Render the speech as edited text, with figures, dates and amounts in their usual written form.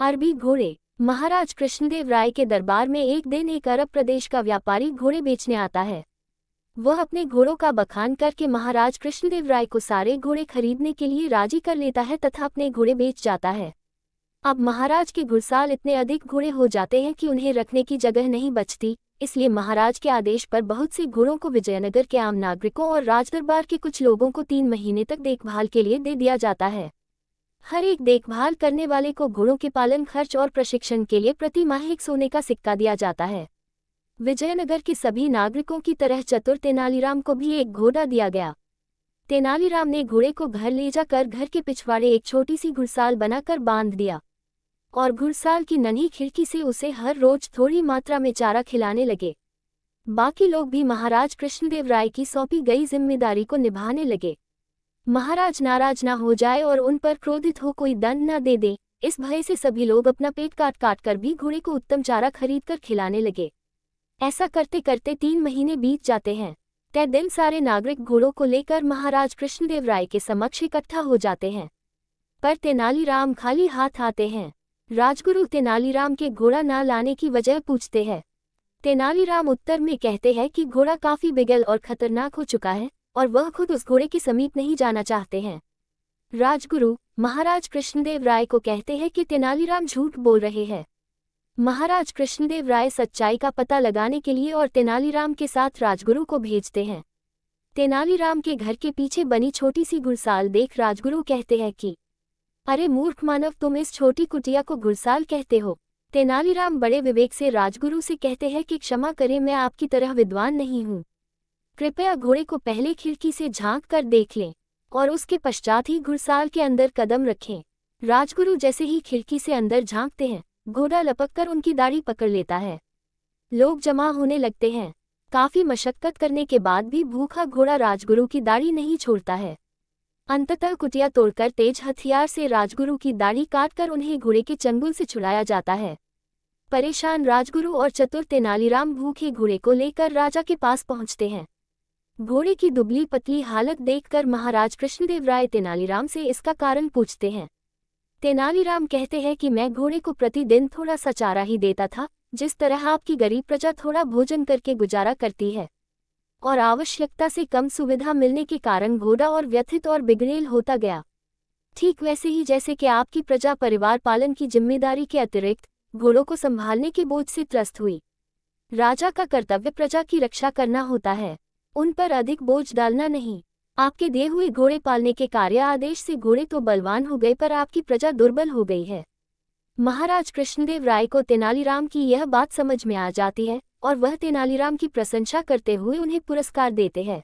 अरबी घोड़े। महाराज कृष्णदेव राय के दरबार में एक दिन एक अरब प्रदेश का व्यापारी घोड़े बेचने आता है। वह अपने घोड़ों का बखान करके महाराज कृष्णदेव राय को सारे घोड़े खरीदने के लिए राजी कर लेता है तथा अपने घोड़े बेच जाता है। अब महाराज के घुड़साल इतने अधिक घोड़े हो जाते हैं कि उन्हें रखने की जगह नहीं बचती, इसलिए महाराज के आदेश पर बहुत से घोड़ों को विजयनगर के आम नागरिकों और राजदरबार के कुछ लोगों को 3 महीने तक देखभाल के लिए दे दिया जाता है। हर एक देखभाल करने वाले को घोड़ों के पालन खर्च और प्रशिक्षण के लिए प्रति माह 1 सोने का सिक्का दिया जाता है। विजयनगर के सभी नागरिकों की तरह चतुर तेनालीराम को भी एक घोड़ा दिया गया। तेनालीराम ने घोड़े को घर ले जाकर घर के पिछवाड़े एक छोटी सी घुड़साल बनाकर बांध दिया और घुड़साल की नन्ही खिड़की से उसे हर रोज थोड़ी मात्रा में चारा खिलाने लगे। बाकी लोग भी महाराज कृष्णदेव राय की सौंपी गई जिम्मेदारी को निभाने लगे। महाराज नाराज ना हो जाए और उन पर क्रोधित हो कोई दंड न दे दे, इस भय से सभी लोग अपना पेट काट काट कर भी घोड़े को उत्तम चारा खरीदकर खिलाने लगे। ऐसा करते करते 3 महीने बीत जाते हैं। तय दिन सारे नागरिक घोड़ों को लेकर महाराज कृष्णदेव राय के समक्ष इकट्ठा हो जाते हैं, पर तेनालीराम खाली हाथ आते हैं। राजगुरु तेनालीराम के घोड़ा न लाने की वजह पूछते हैं। तेनालीराम उत्तर में कहते हैं कि घोड़ा काफी बिगल और खतरनाक हो चुका है और वह खुद उस घोड़े के समीप नहीं जाना चाहते हैं। राजगुरु महाराज कृष्णदेव राय को कहते हैं कि तेनालीराम झूठ बोल रहे हैं। महाराज कृष्णदेव राय सच्चाई का पता लगाने के लिए और तेनालीराम के साथ राजगुरु को भेजते हैं। तेनालीराम के घर के पीछे बनी छोटी सी घुड़साल देख राजगुरु कहते हैं कि अरे मूर्ख मानव, तुम इस छोटी कुटिया को घुड़साल कहते हो। तेनालीराम बड़े विवेक से राजगुरु से कहते हैं कि क्षमा करें, मैं आपकी तरह विद्वान नहीं हूँ। कृपया घोड़े को पहले खिड़की से झांक कर देख लें और उसके पश्चात ही घुड़साल के अंदर कदम रखें। राजगुरु जैसे ही खिड़की से अंदर झांकते हैं, घोड़ा लपक कर उनकी दाढ़ी पकड़ लेता है। लोग जमा होने लगते हैं। काफी मशक्कत करने के बाद भी भूखा घोड़ा राजगुरु की दाढ़ी नहीं छोड़ता है। अंततः कुटिया तोड़कर तेज हथियार से राजगुरु की दाढ़ी काटकर उन्हें घोड़े के चंगुल से छुड़ाया जाता है। परेशान राजगुरु और चतुर तेनालीराम भूखे घोड़े को लेकर राजा के पास पहुंचते हैं। घोड़े की दुबली पतली हालत देखकर महाराज कृष्णदेव राय तेनालीराम से इसका कारण पूछते हैं। तेनालीराम कहते हैं कि मैं घोड़े को प्रतिदिन थोड़ा सा चारा ही देता था, जिस तरह आपकी गरीब प्रजा थोड़ा भोजन करके गुजारा करती है, और आवश्यकता से कम सुविधा मिलने के कारण घोड़ा और व्यथित और बिगड़ेल होता गया। ठीक वैसे ही जैसे कि आपकी प्रजा परिवार पालन की जिम्मेदारी के अतिरिक्त घोड़ों को संभालने के बोझ से त्रस्त हुई। राजा का कर्तव्य प्रजा की रक्षा करना होता है, उन पर अधिक बोझ डालना नहीं। आपके दिए हुए घोड़े पालने के कार्य आदेश से घोड़े तो बलवान हो गए, पर आपकी प्रजा दुर्बल हो गई है। महाराज कृष्णदेव राय को तेनालीराम की यह बात समझ में आ जाती है और वह तेनालीराम की प्रशंसा करते हुए उन्हें पुरस्कार देते हैं।